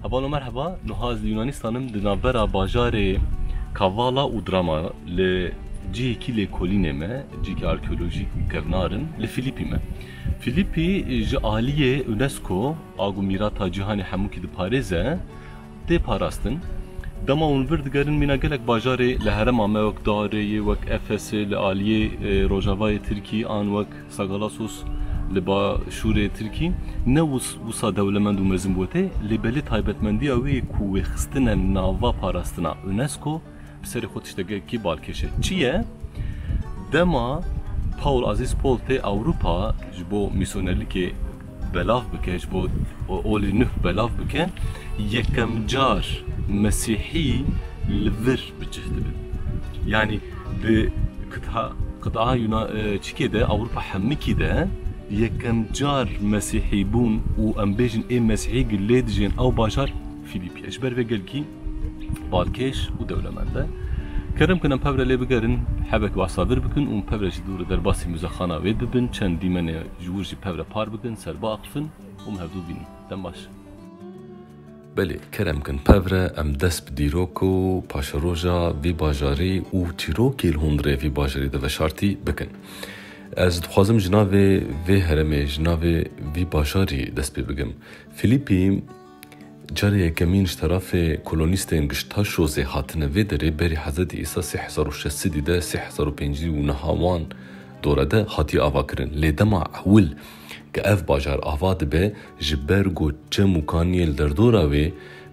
هبالو مرحبا نهاز یونانیستانم دنابرا باجار کاوالا و دراما لجی کی لکولینه ما جی کی آرکئولوژیک کردنارن لفیلیپی ما فیلیپی جالیه یونسکو آگو میراتا جهانی هموکی د پاریزه ده پاراستن دما اون ورد گرن مینا گلک باجار لهرم آمه وک داره وک افس لعالیه روجاوای ترکی آن وک ساگالاسوس لبا شوره ترکی نه وسا دولمند و مزن بوده لبلی تایبتمندی اوی کوه خستن ناوا پاراستنا یونسکو بسر خودش دگه کی بالکشه چیه؟ دما پاول عزیز پول ته اوروپا جبو میسونرلی که بلاف بکه جبو اولی نه بلاف بکه یکم جار مسیحی لور بجهد بید یعنی ده قطعه یونا چیکه ده اوروپا حمیکی ده یکم جار مسیحی بون و ام بیجن ای مسیحی گلید جین او باجار فیلیپی اجبر و گل کی بالکش و دولمنده کرم کنم پبره لی بگرن حبک واسادر بکن اون پبره جی دور در باسی مزخانه وید ببین چند دیمن جور جی پبره پار بکن سر با اقفن و مهدو بین دم باش بله کرم کن پبره ام دست بدیروکو پاشروجا وی باجاری و تیروکی الهندره وی باجاری ده وشارتی بکن از دخوازم جناوه وی هرمه جناوه وی باجاری دست بگم فیلیپی جاری یکمینش طرف کلونیستین گشتا شوزه هاتنه وی داره بری حضرت عیسی 3600 ده 3500 و نهاوان دوره ده هاتی آوا کرن لیدما اول که اف باجار آوا ده به جبرگو چه مکانیل در دوره وی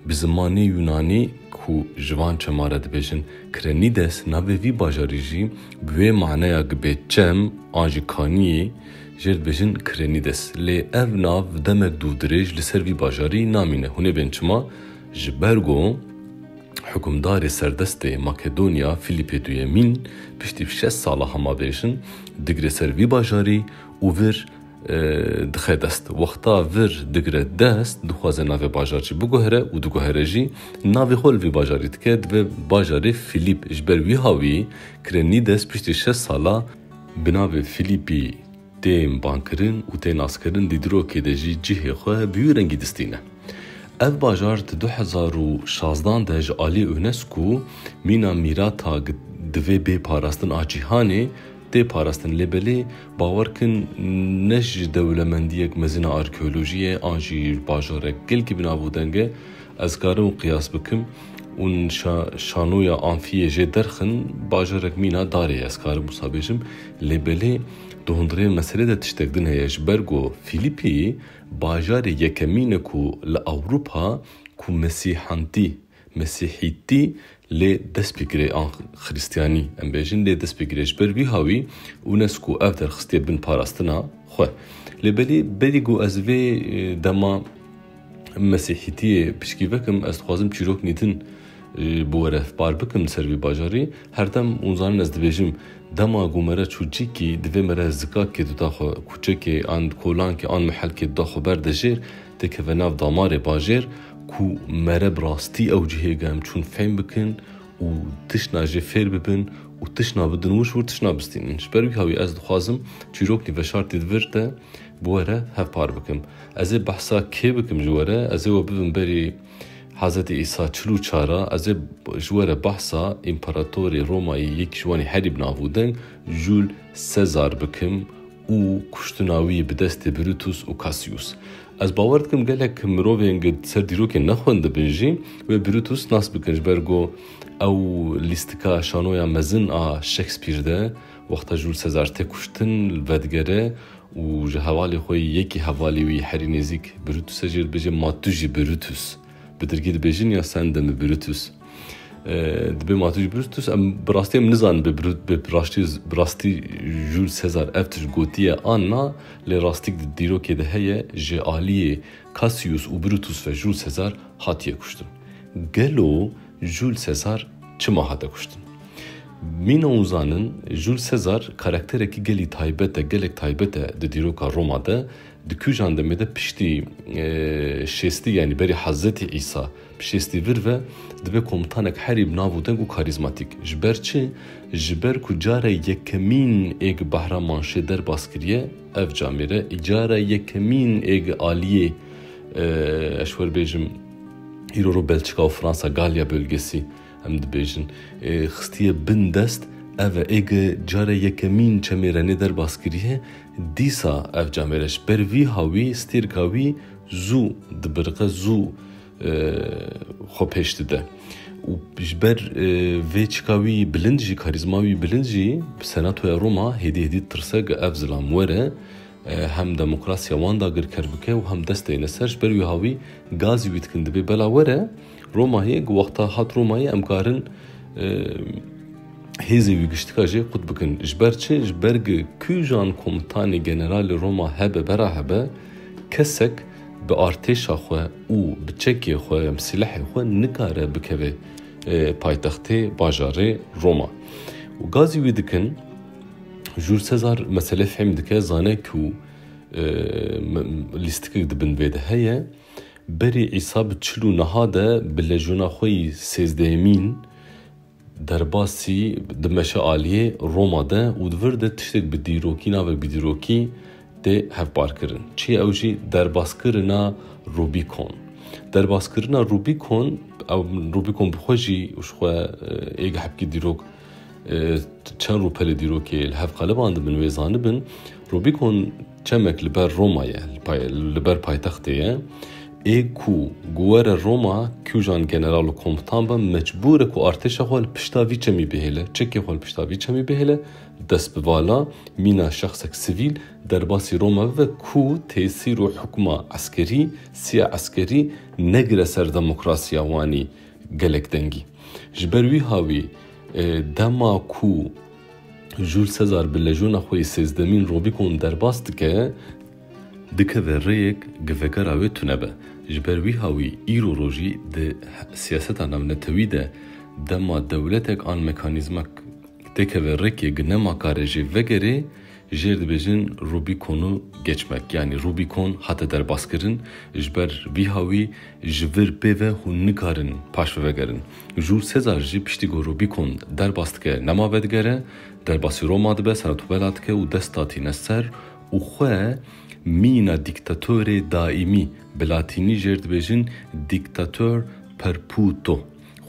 بزمانی یونانی کو جوان چماره ده بیشن کرنیدس نوی وی باجاری جی بوی معنی گبه چم آنجی کانی جرد بیشن کرنیدس لی اف ناو دمک دو دریج لسر وی باجاری نامینه هونه بینچما جبرگو حکمدار سردست ماکدونیا فیلیپی دویمین پشتی 6 ساله هما بیشن دگره سر وی باجاری و ور دخه دست وقتا ور دگره دست دخوازه ناوی باجارچی بگوهره و دگوهره جی ناوی خول وی باجاری تکد و باجاری فیلیپ اجبر وی هاوی کرنی دست پشتی 6 ساله بناوی فیلیپی تیم بانکرین و تیم ناسکرین دیدرو که دجی جیه خواه بیو رنگی دستینه اف باجار 2016 ده جالی یونسکو مینا میراتا دوی بی پاراستن آجیهانی ده پاراستن لبلی باور کن نش دولمندیک مزین آرکئولوژی آنجی باجارک گل کی بنا بودنگه از کارم قیاس بکم اون شانویا آنفیه جه درخن باجارک مینا داره از کارم مصابیشم لبلی دوهندره مسئله ده تشتکدن هیش برگو فیلیپی باجار یکمینه کو لأوروپا کو مسیحیتی لی دست بگیره آن خریستیانی ام بیجن لی دست بگیره جبر وی هاوی یونسکو اف در خستی بن پاراستنا خواه لی بلی گو از وی دما مسیحیتی پشکی وکم از خوازم چیروک نیتن بوره بار بکم سر وی باجاری هر دم اونزان از دبیجم دما گومره چوچی کی دوی مره زکا کی دو داخو کوچه کی آن کولان کی آن محل کی داخو بردجیر دکه و ناف دامار باجیر کو مره براستی او جهه گم چون فهم بکن و تشنا جه فیر ببن و تشنا بدن وش ور تشنا بستین شبر وی هاوی از دخوازم چیروک نی وشارتی دورده بوره هف پار بکم از بحثا کی بکم جوره از و ببن بری حضرت عیسی چلو چارا از جوره بحثا امپراتوری رومایی یک جوانی حریب نابودن جول سزار بکم و کشتناوی به دست بروتوس و کاسیوس از باور کم گلک مروینگ سر دیروک نخونده بنجی و بروتوس ناس بکنج برگو او لیستکا شانویا مزن شکسپیر ده وقتا جول سزار ته کشتن ودگره و جهوالی خوی یکی حوالی وی حری نزیک بروتوس جیر بجه ماتوجی بروتوس بدرگید بیجن یا سندم بروتوس دبی ماتوجی بروتوس ام براستی ام نزان براستی جول سزار افتش گوتیه آننا لی راستیک دیرو که ده هیه جعالی کاسیوس و بروتوس و جول سزار هاتیه کشتن گلو جول سزار چه ماهاته کشتن مین اوزانن جول سزار کاراکتره کی گلی تایبته گلک تایبته ده دیرو که روما ده دکو جاندمه ده پشتی شستی یعنی بری حضرت عیسی پشتی ور و دبه کومتانک حریب نابودن و کاریزماتیک جبر چه؟ جبر کو جاره یکمین ایگ بهرامانشه در باسکریه اف جامیره جاره یکمین ایگ آلیه اشور بیجم îro Belçika û Fransa Galya bölgesi em dibêjin xistiye bin dest ev êge care yekemîn çemêrenê derbaskiriye dîsa ev camêre ji ber vî hawî stêrka wî zû dibiriqe zû xwe pêş dide û ji ber vê çika wî bilind jî karîzma wî bilind jî bi Senatoya Roma hêdî tirse ev zilam were hem demokrasiya wan da girker bike û hem destê ser ji ber wî hawî gazî wî dikin dibe bela were Romayê wexta hat Romayê em karin hêzê wî giştika jê qut bikin ji ber çi ji ber kûjan komutanê generalê Roma hebe bera hebe kesek bi artêşa xwe û bi çekê xwe em silehê xwe nikare bikeve paytextê bajarê Roma û gazî wî dikin Jules Sezar mesele fehm dike zane ku lîstikek dibin vê de heye berê îsa bi çil û niha de bi lejûna xwe yî sêzdehemîn derbasî di meşaliyê Roma de û di vir de tiştek bi dîrokî navek bi dîrokî tê hevbarkirin. Çi ew jî derbaskirina Rubicon. Derbaskirina Rubicon bi xwe jî ji xwe êge hepkî dîrok çend rûpelê dîrokê li hev qeleban dibin wê zanibin Rubicon çemek li ber Roma'ye li ber paytextê ye ê ku guwere Roma kûjan general û komutan be mecbûr e ku artêşa xwe li pişta vî çemî bihêle çekê xwe li pişta vî çemî bihêle dest bi vala mîna şexsek sivîl derbasî Roma ve ku tesîr û hukuma eskerî siya eskerî negire ser demokrasiya wanî gelek dengî ji ber wî hawî dema ku Jules Sezar bi lejûna xwe yî sêzdemîn Rubicon derbas dike dikeve rêyek givegera wê tune be ji ber wî hawî îro rojî di siyaseta navnetewî de dema dewletek an mekanîzmek tekeve rêkê ginema kare jê vegerê jêr dibêjin Rubicon'u geçmek yani Rubicon hate derbaskirin ji ber vî hawî ji vir pêve hûn nikarin paş vegerin Jules Sezar jî piştî ku Rubicon derbas dike nema vedigere derbasî Roma dibe senatobela dike û dest datîne ser û xwe mîna dîktatörê daîmî bi latînî jêr dibêjin dîktatör perpetuo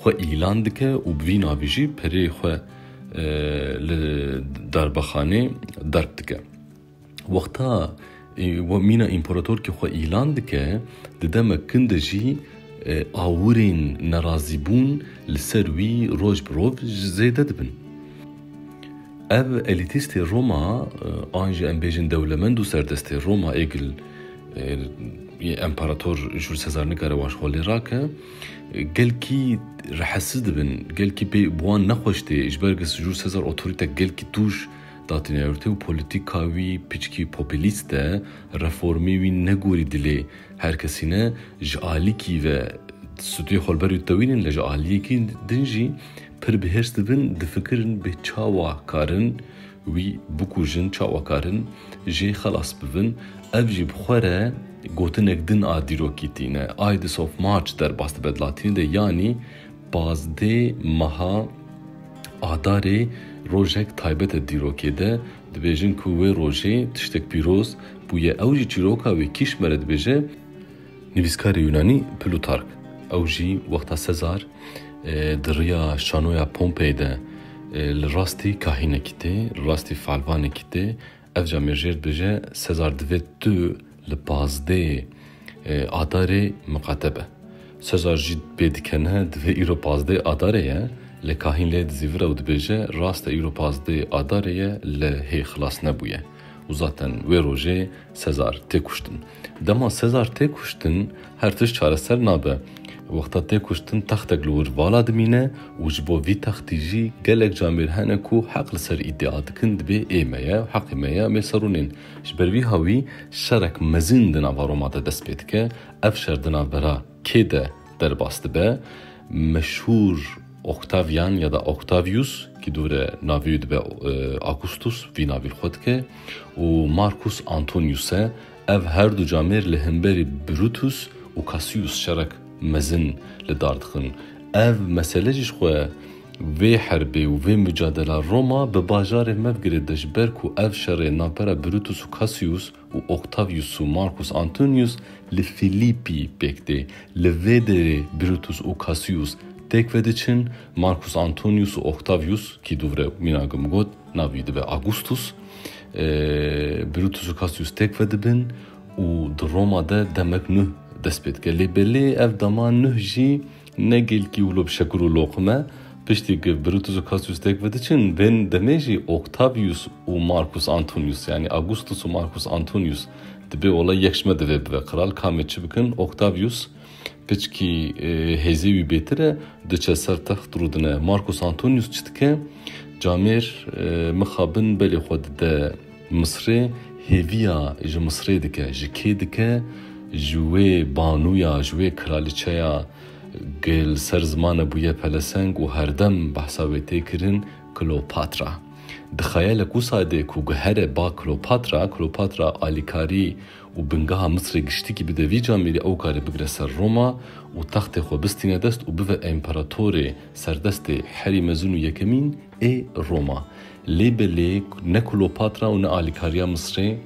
xwe îlan dike û bi vî navî jî perê xwe li darbexanê derb dike wexta mîna împaratorkê xwe îlan dike di demek kin de jî awirên nerazîbûn li ser wî roj bi roj zêde dibin ev elîtîstê Roma an jî em bêjin dewlemend û serdestê Roma êgil împarator Jules Sezar nikare wan xwe lê rake gelkî rehesiz dibin gelkî pê bi wan nexweş tê ji ber Jules Sezar otorîtek gelkî tûj datîne ewrte û polîtîka wî piçkî popülîst e reformê wî negorî dilê her kesî ne ji alîkî ve stûyê xwalberî tewînin li ji aliyekî din jî pir bihêrs dibin difikirin bi çawa karin wî bikûjin çawa karin jê xelas bibin ev jî bi xwe re gotinek din a dîrokî tîne Ides of March derbas dibe di latînî de yanî pazdê meha adarê rojek taybet e dîrokê de dibêjin ku wê rojê tiştek pîroz bûye ew jî çîroka wê kîş mere dibêje nivîskarê Yunanî Plutark ew jî wexta Sezar di rêya şanoya Pompey de li rastî kahînekî tê li rastî falvanekî tê ev camê jêr dibêje Sezar divê tu li pazdê adarê miqate be Sezar jî pê dikene divê îro pazdê adarê ye li kahîn lê dizîvire û dibêje rast e îro pazdê adarê ye li hê xilas nebûye û zaten wê rojê Sezar tê kuştin dema Sezar tê kuştin her tişt çareser nabe wexta tê kuştin textek li wir vala dimîne û ji bo vî textî jî gelek camêr hene ku heq li ser îddia dikin dibê ême ye heqê me ye mê serûnên ji ber vî hawî şerek mezin di nava Roma de dest pê dike ev şer di navbera kê de derbas dibe meşhûr Octavian ya da Octavius ki dure navî dibe Augustus vî navî xwe dike û Marcus Antonius e ev her du camêr li hemberî Brutus û Cassius şerek mezin li dar dixin ev mesele jî xwe وی حربی و وی مجادله روما به باجار مفگره دجبر که اف شر نابرا بروتوس و کاسیوس و اکتاویوس و مارکوس آنتونیوس لفیلیپی بکده لوی دره بروتوس و کاسیوس تک وده چن مارکوس آنتونیوس و اکتاویوس کی دوره میناگم گود ناویده به آگوستوس بروتوس و کاسیوس تک وده بین و در روما ده دمک نه دست بید که لیبلی اف دامان نه جی نگیل کی ولو بشکر و لقمه پشتی که بروتوس و کاسیوس تک وده چن بین دمیجی اکتاویوس و مارکوس آنتونیوس یعنی آگوستوس و مارکوس آنتونیوس دبی اولا یکشمه دوی بوه قرال کامه چی بکن اکتاویوس پچکی هزیوی بیتره دچه سر تخت رودنه مارکوس آنتونیوس چتکه جامیر مخابن بلی خود ده مصری هیویا جه مصری دکه جکی دکه جوی بانویا جوی کرالیچه گل سر زمان بویه پلسنگ و هردم بحثاوی تیکرین کلوپاترا دخیال کوساده کو گهره با کلوپاترا آلیکاری و بنگاه مصر گشتی که بده وی جامیری او کاری بگره سر روما و تخت خو بستینه دست و بوه امپراتور سردست حری مزون و یکمین ای روما لیبلی نه کلوپاترا و نه آلیکاریا مصری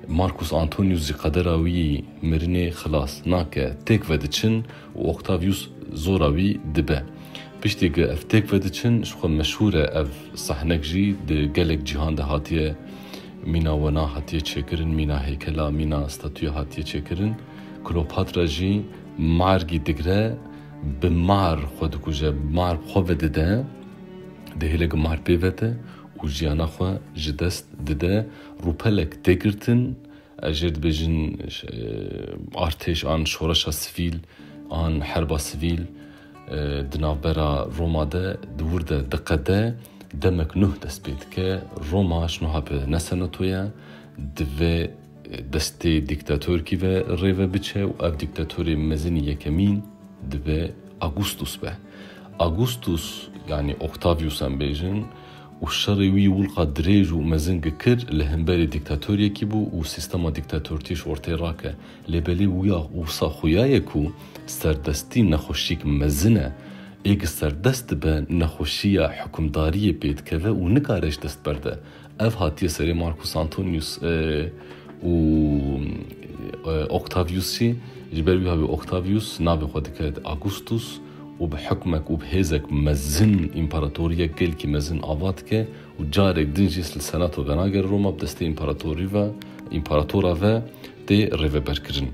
مارکوس آنتونیوس زی قدراوی مرنه خلاص ناکه تک وده چن و اکتاویوس زوراوی دبه پشتی که اف تک وده چن شخو مشهوره اف صحنک جی ده گلک جهان ده هاتیه مینا ونا هاتیه چکرن مینا هیکلا مینا استاتوی هاتیه چکرن کلوپاترا جی مارگی دگره به مار خود کجه مار خو وده ده هلگ مار پیوته و جیانا خو جدست ده روپلک تگرتن اجرد بجن ارتش آن شورش سفیل آن حرب سفیل دنابرا روما ده دور ده دقده دمک نه دست بید که روما شنوها به نسنتویا دوه دسته دیکتاتور کی و ریوه بچه و اف دیکتاتوری مزنی یکمین دوه آگوستوس به آگوستوس یعنی اکتاویوس هم بیجن و شروی ولقا دریج و مزنگ کر لهمبری دیکتاتوری کی بو و سیستما دیکتاتورتیش ورته راکه لبلی ویا وصا خویای کو سردستی نخوشیک مزنه ایگ سردست به نخوشی حکمداری بید که و نکارش دست برده اف هاتی سری مارکوس آنتونیوس و اکتاویوسی جبروی ها به اکتاویوس ناوی خود که آگوستوس و به حکمک و به هزک مزن امپراتوریه گل که مزن آواد که و جارک دنجیس لسناتو غناگر روما بدسته امپراتوری و امپراتورا و ده ریوه برکرن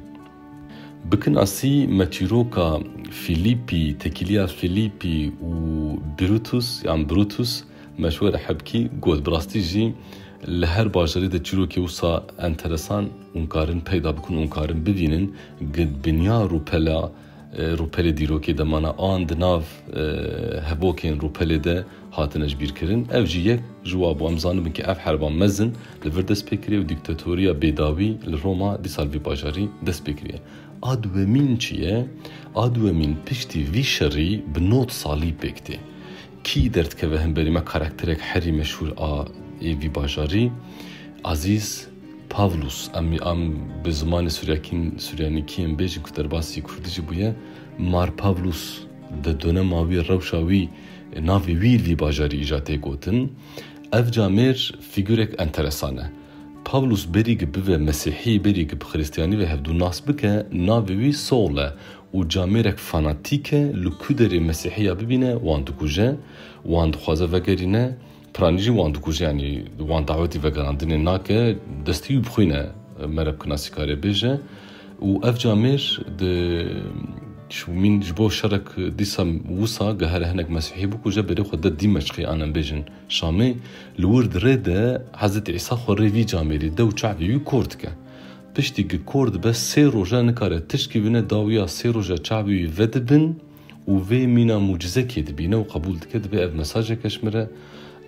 بکن اسی متیروکا فیلیپی تکیلیا فیلیپی و بروتوس یعنی بروتوس مشهور حبکی گود براستی جی لهر باجری ده چیروکی وصا انترسان اونکارن پیدا بکن اونکارن ببینن گد بنیا روپل دیروکی ده مانا آن دناف هبوکین روپل ده هاتنش بیر کرن او جی یک جواب امزانه بن که اف حربان مزن لور دست بکریه و دیکتاتوریا بیداوی لروما دی سالوی باجاری دست بکریه آدوامین چیه؟ آدوامین پشتی وی شری بنوت صالیب بکته کی درد که وهم بری ما کاراکترک حری مشهور وی باجاری عزیز پاولوس ام به زمان سوریانیکیم بیجن که در باسی کردیجی بویه مار پاولوس ده دونه ماوی روشاوی ناوی وی باجاری ایجاده گوتن اف جامیر فیگورک انترسانه پاولوس بریگ به مسیحی بریگ به خریستیانی و هفدو ناس بکه ناوی سوله و جامیرک فاناتیکه لکودر مسیحی ببینه واند کجه واند خوازه وگرینه پرانیجی واند کجه یعنی واند دعوتی وگراندنه ناکه دستیو بخوینه مرب کناسی کاره بیجه و اف جامیر ده شو من جبو شرك ديسا وصا قهر هناك مسيحي بوكو جبري خد دمشقي انا بيجن شامي الورد ريدا حضرت عيسى خوري جاميري دو شعبي كوردك بشتي كورد بس سي روجا نكاره تشكي بنا داويا سي روجا شعبي ودبن وفي مينا معجزه كيد بينا وقبول كد اف مساج كشمره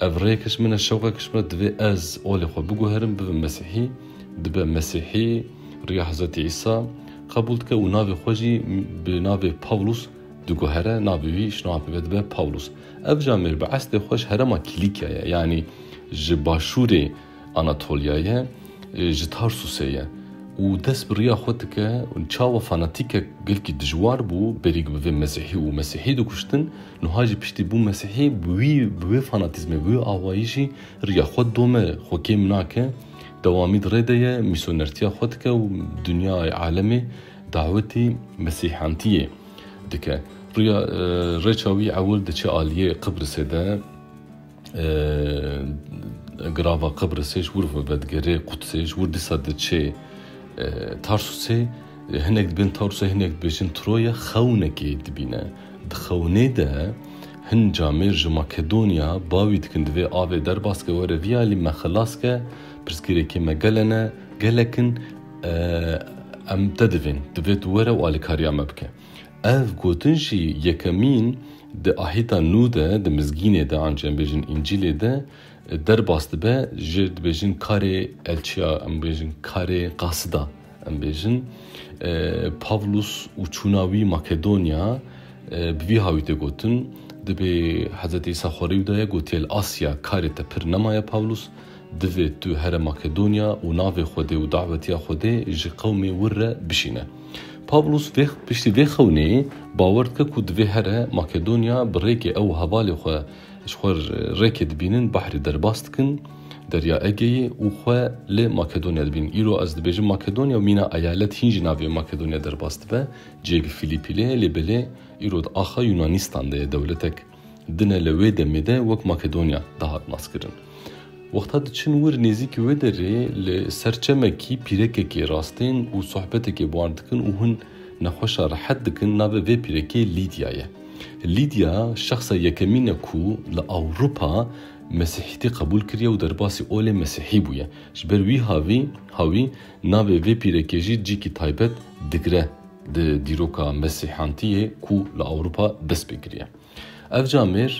افري كشمنا الشوقه كشمره دبي از اولي خو بوكو هرم بمسيحي دبا مسيحي ريا حضرت عيسى قبولت که و ناوی خوشی به ناوی پاولوس دو گوهره ناوی ویش ناوی بد به پاولوس اف جامر به اصل خوش هرما کلیکه یعنی جباشور آناتولیایه جتارسوسیه و دست بریا خودك و چاو فاناتیک گلکی دجوار بو بریگ به مسیحی و مسیحی دو کشتن نهاجی پشتی بو مسیحی بوی فاناتیزم بوی آوایشی ریا خود دومه خوکی مناکه دوامی درده میسونرتیا خودك و دنیای عالمی دعوتی مسیحانتیه دکه ریا رچاوی اول دچه آلیه قبرسه ده گراوا قبرسش ورف بدگره قدسش ور دیساد چه تارسوسه هنک بین تارسوسه هنک بیشن ترویا خونکی دبینه دخونه ده هن جامیر ماکدونیا باوید کندوی آوه در باسکه وره ویالی مخلاص که پرسکیره که مگلنه گلکن ام تدوین دوید وره و آلیکاریا مبکه اف گوتنشی یکمین ده آهیتا نو ده مزگینه ده آنجام بیشن انجیله ده در باست به جد بیشن کار الچیا ام بیشن کار قاصدا ام بیشن پاولوس و چوناوی ماکدونیا بوی هاویت گوتن دبی حضرت عیسی خوریو ده گوتیل آسیا کار تپر نمایا پاولوس دوی تو هر ماکدونیا و ناو خوده و دعوتیا خوده جی قومی وره بشینه پاولوس پشتی وی خونه باورد که کود وی هر ماکدونیا بریک او حوالی خواه شخور ریک دبینن بحر درباست کن دریا اگهی و خواه لی ماکدونیا دبین ایرو از دبیجم ماکدونیا و مینا ایالت هینج ناوی ماکدونیا درباست به جیگ فیلیپیله لی بله ایرو آخا یونانیستان ده دولتک دنه لوی دمیده وک ماکدونیا دهات ناس کرن وقتا دچن ور نزیک و دره لسرچمه کی پیرکه کی راستین و صحبته کی باردکن و هن نخوش راحت دکن ناوه وی پیرکه لیدیایه لیدیا شخص یکمینه کو لأوروپا مسیحیتی قبول کریه و در باسی اول مسیحی بویه جبر وی هاوی ناوه وی پیرکه جی کی تایبت دگره ده دیروکا مسیحانتیه کو لأوروپا دست بگریه اف جامر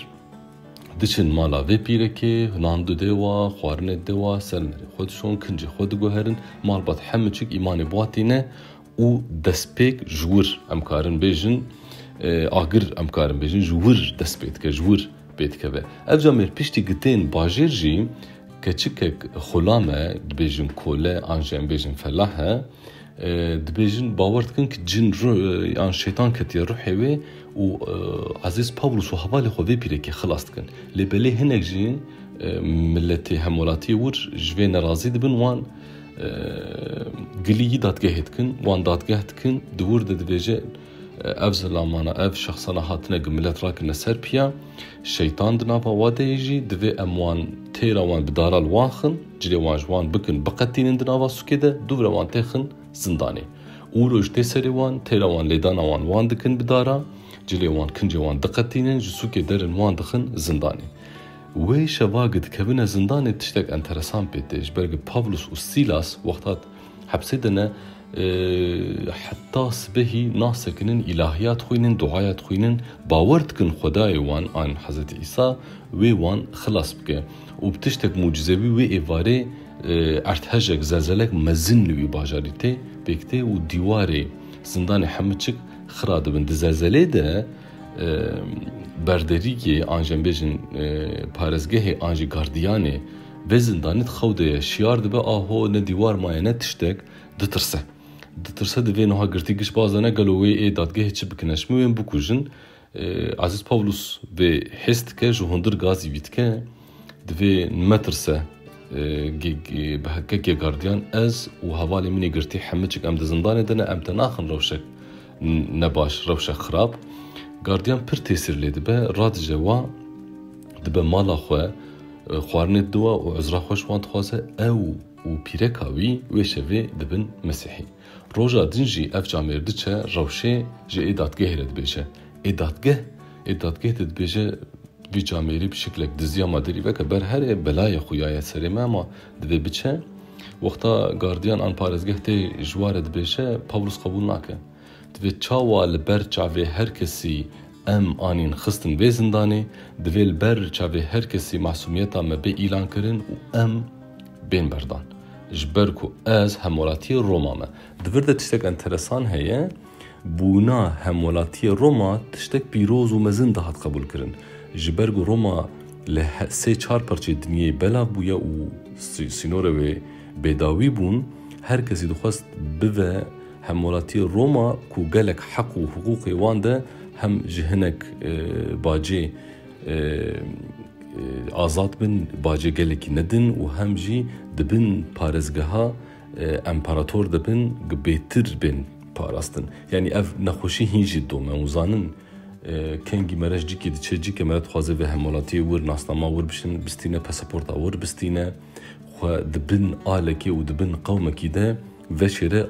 دچن مالا وی پیرکه هناندو دیوا خوارنه دیوا سرمره خودشون کنجی خود گوهرن مال بات همه چک ایمان بواتینه و دسپیک جور امکارن بیجن آگر امکارن بیجن جور دسپیک که جور بیت که به اف جامر پیشتی گتین باجر جی که چکک خلامه بیجن کوله آنجام بیجن فلاحه دبیجن باورد کن که جن رو شیطان کتیه روحی وی و عزیز پاولوس و حوالی خواه پیرکی خلاص کن لباله هنک جین ملتی همولاتی ور جوی نرازی دبن وان گلیی دادگاهت کن وان دادگاهت کن دور دبیجه اف زلامانا اف شخصانا هاتنه ملت راکن سر پیا شیطان دنابا واده ایجی دوی اموان تیرا وان بدارال وانخن جلی وان جوان بکن بقتین دنابا سکیده دور وان تیخن زندانی اوروش تسری وان تیرا وان لیدانا وان دکن بدارا جلی وان کنجی وان دقتینن جسوکی درن وان دخن زندانی وی شواگد کبین زندانی تشتک انترسان پیتش برگ پاولوس و سیلاس وقتات حبسی دنه حتی سبهی ناسکنن الهیات خوینن دعایات خوینن باورد کن خدای وان آن حضرت عیسی وی وان خلاص بکه و بتشتک معجزوی وی ایواره ارتهجک زلزلک مزن لوی باجاریته بکته و دیواره زندان همه چک خراد بند زلزله ده برداری آنجام بیشن پارزگاه آنجی گاردیانه و زندانیت خوده شیار دبه آهو نه دیوار مایه نه تشتک دترسه دوی نها گرتیگش بازانه گلوی ای دادگاه چی بکنش مویم بکوژن عزیز پاولوس به حست که جو هندر گازی وید که دوی نمترسه به حقیقی گاردیان از و حوالی منی گرتی همه چک ام دزندانه دنه ام تناخن روشک نباش روشک خراب گاردیان پر تیسیر لی دبه راد جوا دبه مالا خوارنه دوا و عزرا خوش وان تخوازه او و پیرکاوی ویشوی دبن مسیحی روژا دنجی اف جامعه دچه روشه جه ایدادگه رد بیشه ایدادگه دد بیشه وی جامعه بشکلک دزیا مادری وکه بر هر بلای خویای سرمه ما دوی بچه وقتا گاردیان آن پارزگه تی جوارد بیشه پاولوس قبول ناکه دوی چاوا لبر چاوی هر کسی ام آنین خستن وی زندانه دوی لبر چاوی هر کسی معصومیتا مبه ایلان کرن و ام بین بردان جبرکو از همولاتی روما ما دورده تشتک انترسان هیه بونا همولاتی روما تشتک پیروز و مزن دهات قبول کرن جبرگو روما له 3-4 پرچه دنیای بلا بویا و سینور و بیداوی بون هر کسی دخواست بوه همولاتی روما کو گلک حق و حقوق وانده هم جهنک باجه آزاد بن باجه گلکی ندن و هم جی دبن پارزگها امپراتور دبن بهتر بن پاراستن یعنی اف نخوشی هیچی دومه وزانن کنگی مرش جی که دیچه جی که مرد خوازه و همولاتی ور ناسناما ور بشن بستینه پاسپورتا ور بستینه خو دبن آلکی و دبن قومکی ده و شره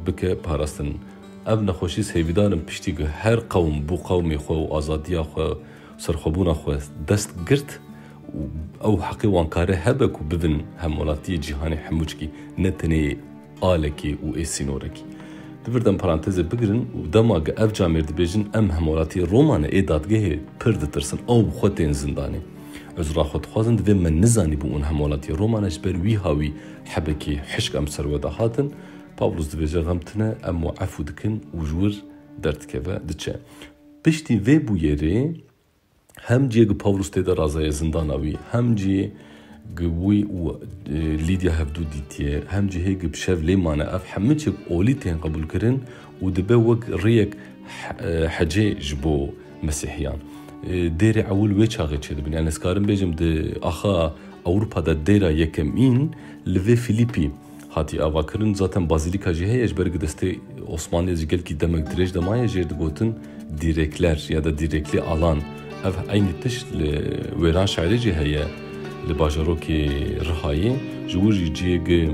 بکه پاراستن اف نخوشی سهیویدارم پشتی که هر قوم بو قومی خو و آزادیا خو سرخوبونا خو دست گرت او حقی وانکاره هبک و ببن همولاتی جیهانی حموچکی نتنی آلکی و ایسینورکی دبردم پارانتزه بگرن و دماغ اف جامر دبیجن ام همولاتی رومانه ای دادگه پرده ترسن او خودتین زندانی عذرا خود خوازن دوی من نزانی بو اون همولاتی رومانش بر وی هاوی حبکی حشک ام سروده هاتن پاولوس دبیجه غمتنه ام عفو دکن و جور درد که و دچه پشتی وی بو یره هم جیه گو پاولوس تیده رازای زنداناوی هم جیه گوی و لیدیا هفدو دیتیه هم جیه گو بشف لیمانه اف همه چه اولی تین قبول کرن و دبه وک ریک حجه جبو مسیحیان دیر اول وی چاقی چه دبن یعنی اسکارم بیجم ده آخا اوروپا ده دیره یکم این لوی فیلیپی هاتی آوا کرن zaten bazilika جیه اج برگ دسته osmanlıya gel ki demek direj demaya jerde gotin direkler ya da direkli alan ev aynı tiş veran şairci heye li bajaroki rihayê ji wir jî cihê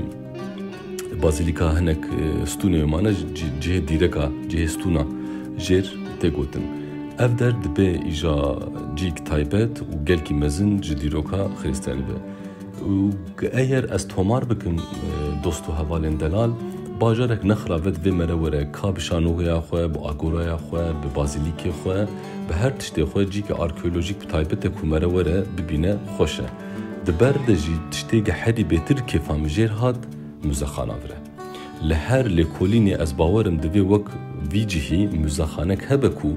bazîlîka hinek stûnê mane cihê dîreka cihê stûna jêr tê gotin ev der dibe îja cîk taybet û gelkî mezin ji dîroka xrîstiyanî be û eğer ez tomar bikim dost û hevalên delal bajarek nexravet vê mere were ka bi şanogeya xwe bi agoraya xwe bi bazîlîkê xwe bi her tiştê xwe cîkê arkeolojîk bi taybetê ku mere were bibîne xweş e diber de jî tiştê geherî bêtir kêfa min jêr hat müzexana vire li her lêkolînê ez bawerim divê wek vî cihî müzexanek hebe ku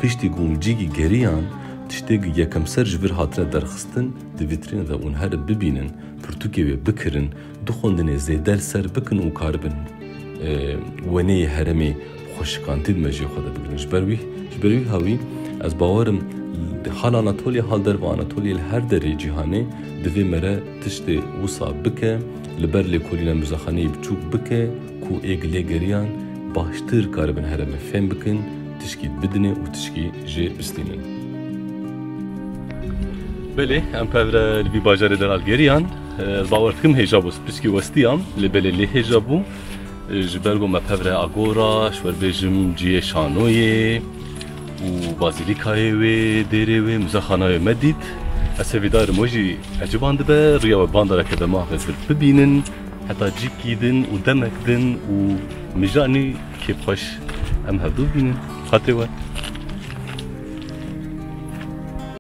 piştî gûncîkî geriyan tiştê yekemser ji vir hatine derxistin di vîtrînê de hûn herin bibînin pirtûkê wê bikirin du xwendinê zêdel ser bikin û karibin weneyê heremê xweşikantî dime jê xwe de bigirin ji ber wî hawî ez bawerim hal Anatolya hal derve Anatolya li her derê cîhanê divê mere tiştê wisa bike li ber lêkolîna müzexaneyê biçûk bike ku êgilê geriyan baştir karibin heremê fêm bikin tişkî bidine û tişkî jê bistînin. Belê em pevre li vî bajarê de geriyan ez bawer dikim hêja bû spîskî westiyan li belê lê hêja bû ji ber got me pevre agora şwerbêjim ciyê şanoyê û bazîlîkayê wê dêrê wê müzexanayê me dît ez sevîdarim we jî eciban dibe rêya we bandareke demavê bibînin heta cîkî din û demek din û mijanî kêfxweş em hevdû bînin hatê we.